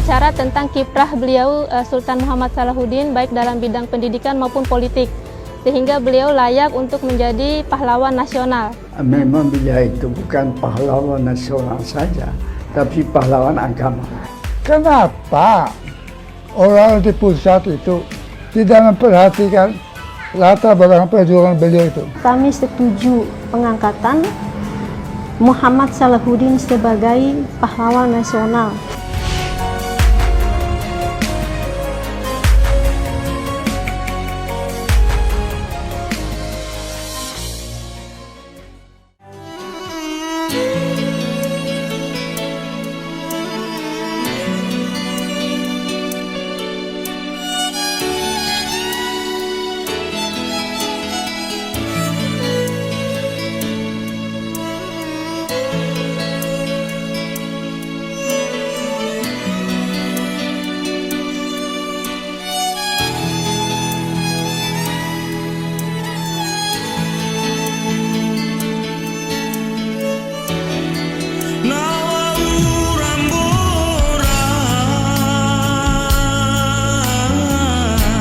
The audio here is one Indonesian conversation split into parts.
berbicara tentang kiprah beliau Sultan Muhammad Salahuddin baik dalam bidang pendidikan maupun politik, sehingga beliau layak untuk menjadi pahlawan nasional. Memang beliau itu bukan pahlawan nasional saja, tapi pahlawan agama. Kenapa orang di pusat itu tidak memperhatikan latar belakang perjuangan beliau itu? Kami setuju pengangkatan Muhammad Salahuddin sebagai pahlawan nasional.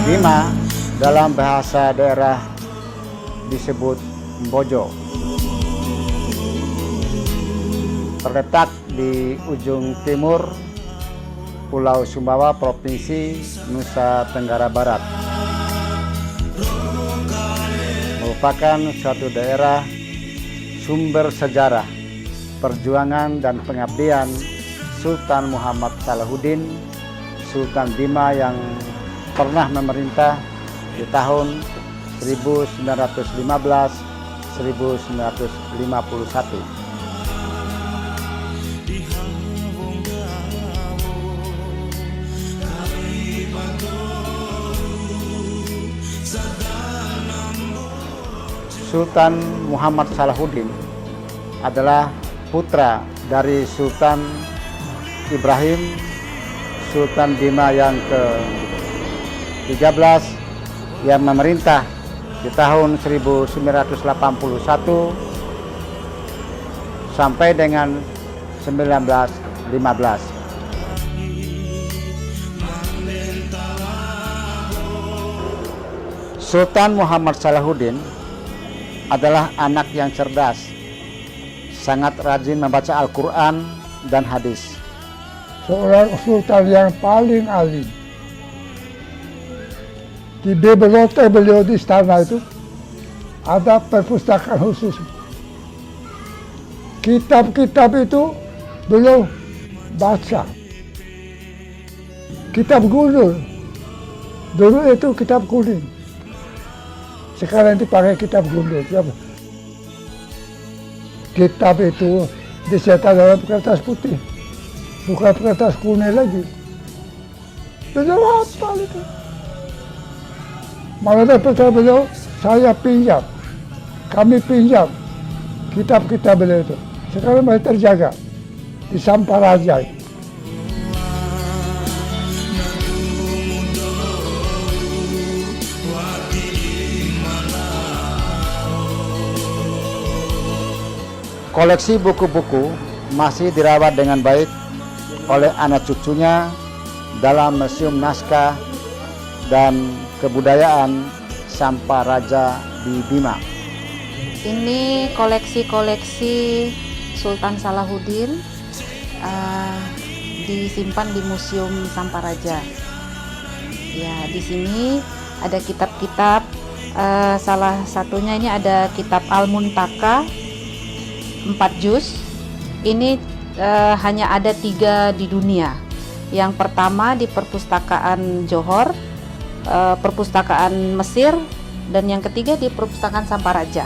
Bima dalam bahasa daerah disebut Mbojo. Terletak di ujung timur Pulau Sumbawa, Provinsi Nusa Tenggara Barat. Merupakan suatu daerah sumber sejarah, perjuangan dan pengabdian Sultan Muhammad Salahuddin, Sultan Bima yang pernah memerintah di tahun 1915-1951. Sultan Muhammad Salahuddin adalah putra dari Sultan Ibrahim, Sultan Bima yang ke-13 yang memerintah di tahun 1981 sampai dengan 1915. Sultan Muhammad Salahuddin adalah anak yang cerdas, sangat rajin membaca Al-Quran dan hadis. Seorang sultan yang paling alim. Di bibliotek beliau di istana itu ada perpustakaan khusus. Kitab-kitab itu beliau baca. Kitab gundul, dulu itu kitab kuning. Sekarang dipakai kitab gundul. Kitab itu dicetak dalam kertas putih, bukan kertas kuning lagi. Beliau hafal itu. Malah percaya beliau, saya pinjam, kami pinjam kitab-kitab beliau itu. Sekarang masih terjaga di Samparaja. Koleksi buku-buku masih dirawat dengan baik oleh anak cucunya dalam Museum Naskah dan Kebudayaan Samparaja di Bima. Ini koleksi-koleksi Sultan Salahuddin disimpan di Museum Samparaja. Ya, di sini ada kitab-kitab, salah satunya ini ada kitab Al-Muntaka 4 juz. Ini hanya ada 3 di dunia. Yang pertama di perpustakaan Johor, perpustakaan Mesir, dan yang ketiga di perpustakaan Samparaja.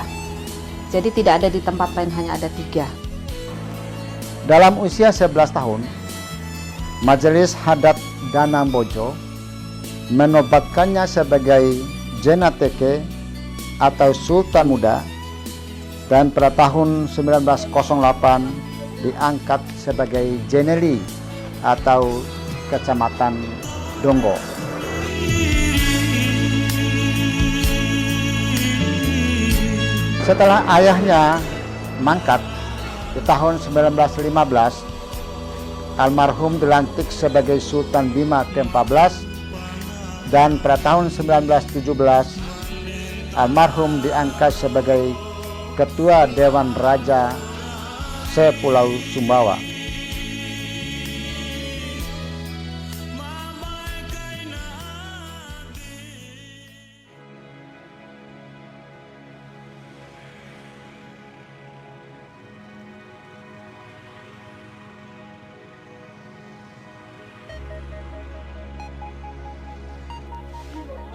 Jadi tidak ada di tempat lain, hanya ada 3. Dalam usia 11 tahun, Majelis Hadat Danang Bojo menobatkannya sebagai Jenateke atau Sultan Muda, dan pada tahun 1908 diangkat sebagai Jeneli atau Kecamatan Donggo. Setelah ayahnya mangkat di tahun 1915, almarhum dilantik sebagai Sultan Bima ke-14 dan pada tahun 1917 almarhum diangkat sebagai Ketua Dewan Raja se-Pulau Sumbawa.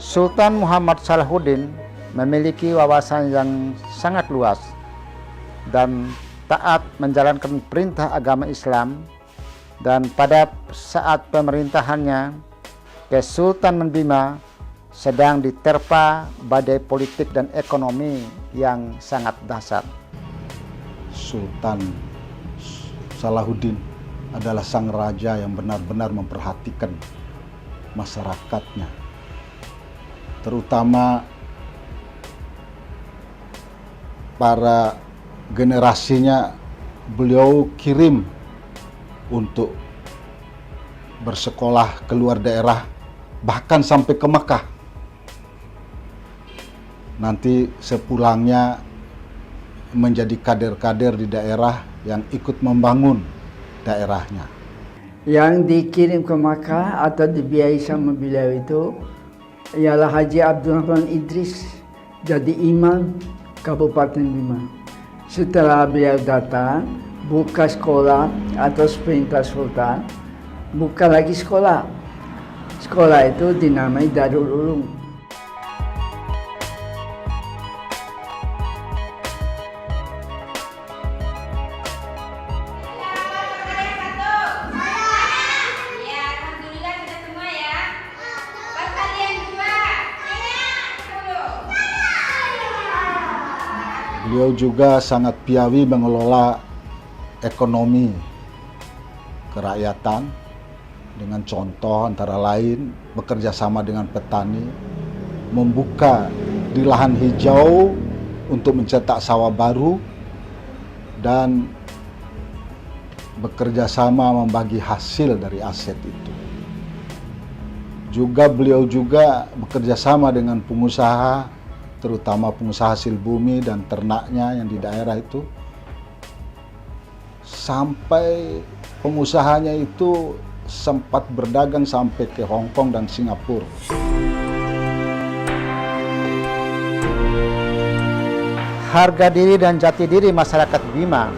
Sultan Muhammad Salahuddin memiliki wawasan yang sangat luas dan taat menjalankan perintah agama Islam, dan pada saat pemerintahannya Kesultanan Bima sedang diterpa badai politik dan ekonomi yang sangat dahsyat. Sultan Salahuddin adalah sang raja yang benar-benar memperhatikan masyarakatnya, terutama para generasinya. Beliau kirim untuk bersekolah ke luar daerah, bahkan sampai ke Mekah. Nanti sepulangnya menjadi kader-kader di daerah yang ikut membangun daerahnya. Yang dikirim ke Makkah atau dibiayai sama beliau itu ialah Haji Abdurrahman Idris jadi imam Kabupaten Bima. Setelah beliau datang, buka sekolah atas perintah Sultan, buka lagi sekolah. Sekolah itu dinamai Darul Ulum. Beliau juga sangat piawi mengelola ekonomi kerakyatan dengan contoh antara lain bekerja sama dengan petani, membuka di lahan hijau untuk mencetak sawah baru, dan bekerja sama membagi hasil dari aset itu. Juga beliau juga bekerja sama dengan pengusaha, terutama pengusaha hasil bumi dan ternaknya yang di daerah itu, sampai pengusahanya itu sempat berdagang sampai ke Hong Kong dan Singapura. Harga diri dan jati diri masyarakat Bima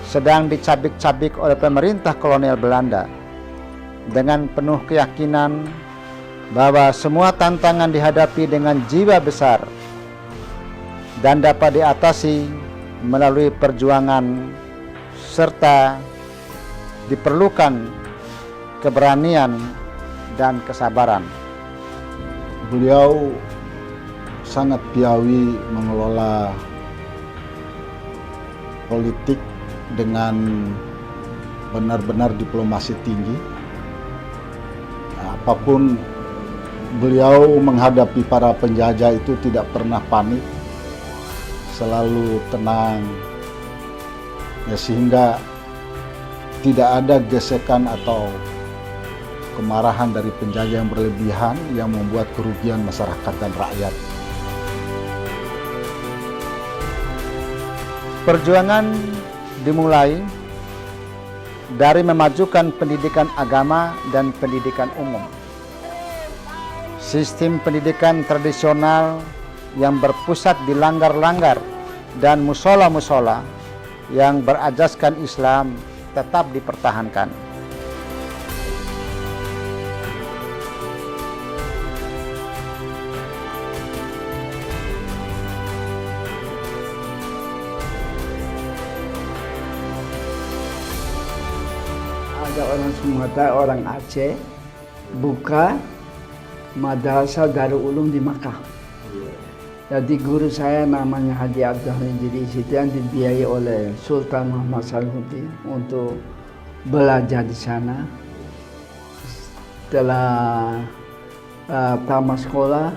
sedang dicabik-cabik oleh pemerintah kolonial Belanda dengan penuh keyakinan bahwa semua tantangan dihadapi dengan jiwa besar dan dapat diatasi melalui perjuangan serta diperlukan keberanian dan kesabaran. Beliau sangat piawi mengelola politik dengan benar-benar diplomasi tinggi. Apapun beliau menghadapi para penjajah itu tidak pernah panik, selalu tenang, ya, sehingga tidak ada gesekan atau kemarahan dari penjajah yang berlebihan yang membuat kerugian masyarakat dan rakyat. Perjuangan dimulai dari memajukan pendidikan agama dan pendidikan umum. Sistem pendidikan tradisional yang berpusat di langgar-langgar dan musola-musola yang berajaskan Islam tetap dipertahankan. Ada orang Sumatera, orang Aceh buka Madrasah Darul Ulum di Makkah. Jadi guru saya namanya Haji Abdurrahman Idris, itu yang dibiayai oleh Sultan Muhammad Salahuddin untuk belajar di sana. Setelah tamat sekolah,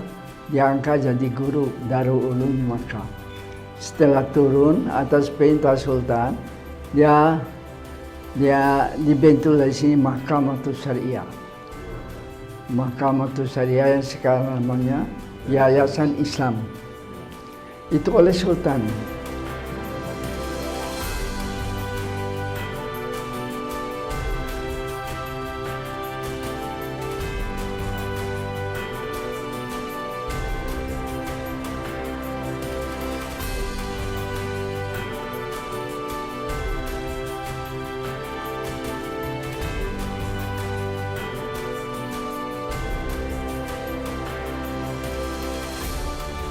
diangkat jadi guru Darul Ulum di Makkah. Setelah turun atas perintah Sultan, dia Dia dibentuk dari sini Mahkamatul Syariah. Mahkamatul Syariah yang sekarang namanya Yayasan Islam. Itu oleh Sultan.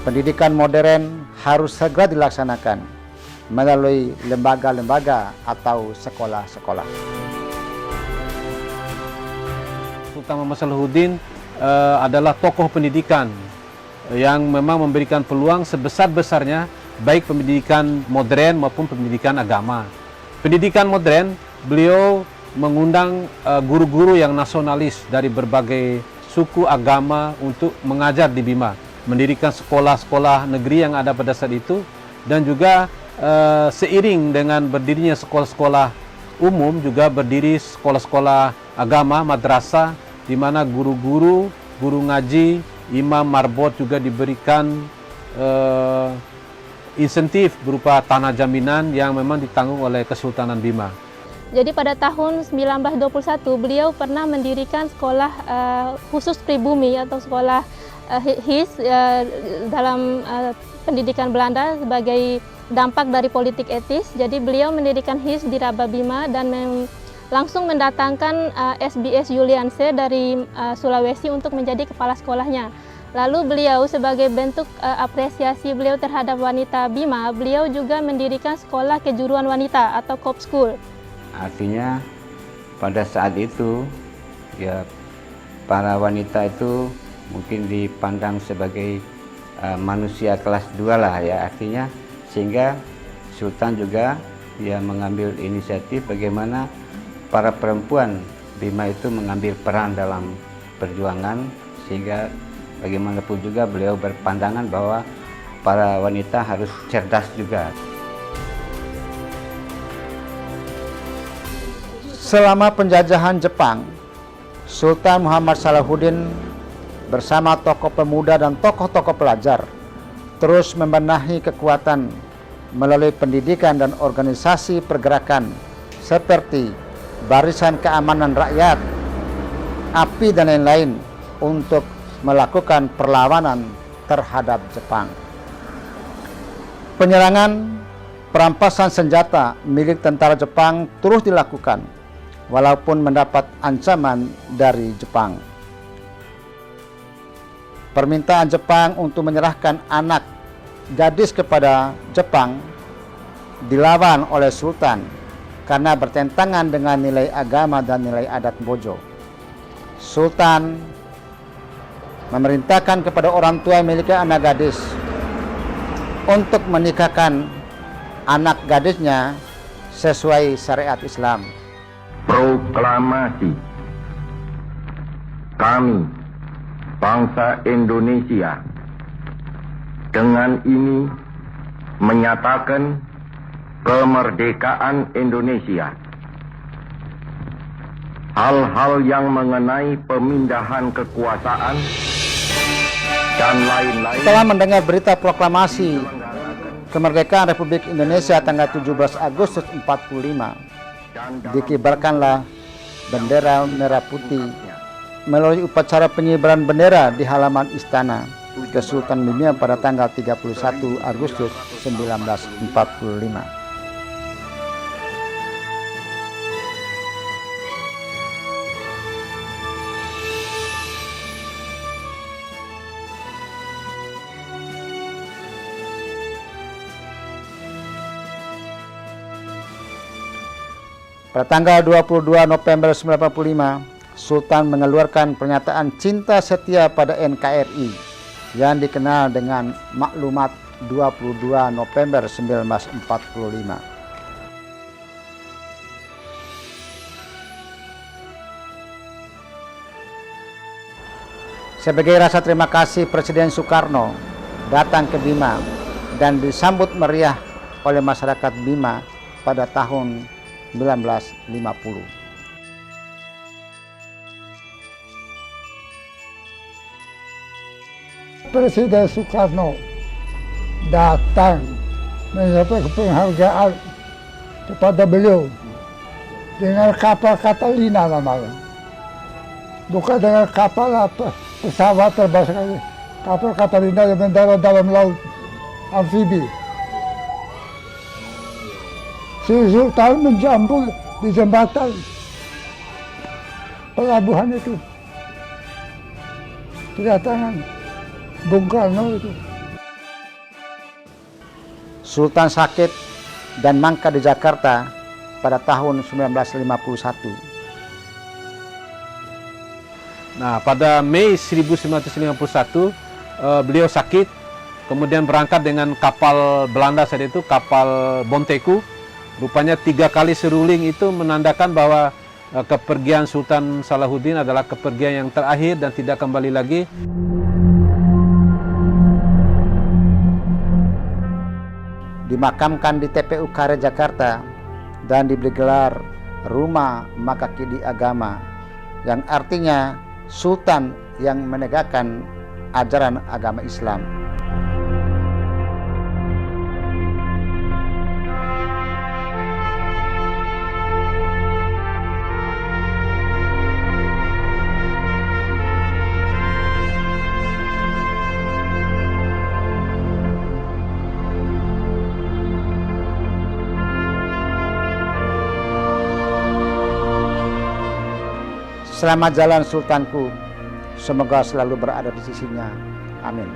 Pendidikan modern harus segera dilaksanakan melalui lembaga-lembaga atau sekolah-sekolah. Sultan Muhammad Salahuddin adalah tokoh pendidikan yang memang memberikan peluang sebesar-besarnya baik pendidikan modern maupun pendidikan agama. Pendidikan modern, beliau mengundang guru-guru yang nasionalis dari berbagai suku agama untuk mengajar di Bima, mendirikan sekolah-sekolah negeri yang ada pada saat itu, dan juga seiring dengan berdirinya sekolah-sekolah umum juga berdiri sekolah-sekolah agama, madrasah, di mana guru-guru, guru ngaji, imam marbot juga diberikan insentif berupa tanah jaminan yang memang ditanggung oleh Kesultanan Bima. Jadi pada tahun 1921 beliau pernah mendirikan sekolah khusus pribumi atau sekolah HIS dalam pendidikan Belanda sebagai dampak dari politik etis. Jadi beliau mendirikan HIS di Raba Bima dan langsung mendatangkan SBS Julianse dari Sulawesi untuk menjadi kepala sekolahnya. Lalu beliau sebagai bentuk apresiasi beliau terhadap wanita Bima, beliau juga mendirikan sekolah kejuruan wanita atau Cop School. Artinya pada saat itu ya para wanita itu mungkin dipandang sebagai manusia kelas 2 lah ya, artinya sehingga Sultan juga ya mengambil inisiatif bagaimana para perempuan Bima itu mengambil peran dalam perjuangan, sehingga bagaimanapun juga beliau berpandangan bahwa para wanita harus cerdas juga. Selama penjajahan Jepang, Sultan Muhammad Salahuddin bersama tokoh pemuda dan tokoh-tokoh pelajar terus membenahi kekuatan melalui pendidikan dan organisasi pergerakan seperti Barisan Keamanan Rakyat, API dan lain-lain untuk melakukan perlawanan terhadap Jepang. Penyerangan, perampasan senjata milik tentara Jepang terus dilakukan walaupun mendapat ancaman dari Jepang. Permintaan Jepang untuk menyerahkan anak gadis kepada Jepang dilawan oleh Sultan karena bertentangan dengan nilai agama dan nilai adat Bojo. Sultan memerintahkan kepada orang tua yang memiliki anak gadis untuk menikahkan anak gadisnya sesuai syariat Islam. Proklamasi kami bangsa Indonesia dengan ini menyatakan kemerdekaan Indonesia. Hal-hal yang mengenai pemindahan kekuasaan dan lain-lain. Setelah mendengar berita proklamasi kemerdekaan Republik Indonesia tanggal 17 Agustus 45, dikibarkanlah bendera merah putih melalui upacara pengibaran bendera di halaman istana Kesultanan Bima pada tanggal 31 Agustus 1945. Pada tanggal 22 November 1945, Sultan mengeluarkan pernyataan cinta setia pada NKRI yang dikenal dengan Maklumat 22 November 1945. Sebagai rasa terima kasih, Presiden Soekarno datang ke Bima dan disambut meriah oleh masyarakat Bima pada tahun 1950. Presiden Soekarno datang menyampaikan penghargaan kepada beliau dengan kapal Catalina namanya. Bukan dengan kapal pesawat terbang sekali. Kapal Catalina yang mendarat dalam laut amfibi. Si Sultan menjambul di jembatan pelabuhan itu. Kedatangan Bung Karno itu. Sultan sakit dan mangkat di Jakarta pada tahun 1951. Nah, pada Mei 1951 beliau sakit, kemudian berangkat dengan kapal Belanda saat itu, kapal Bonteku. Rupanya 3 kali seruling itu menandakan bahwa kepergian Sultan Salahuddin adalah kepergian yang terakhir dan tidak kembali lagi. Dimakamkan di TPU Karet Jakarta dan diberi gelar Rumah Makakidi Agama, yang artinya Sultan yang menegakkan ajaran agama Islam. Selamat jalan Sultanku, semoga selalu berada di sisinya. Amin.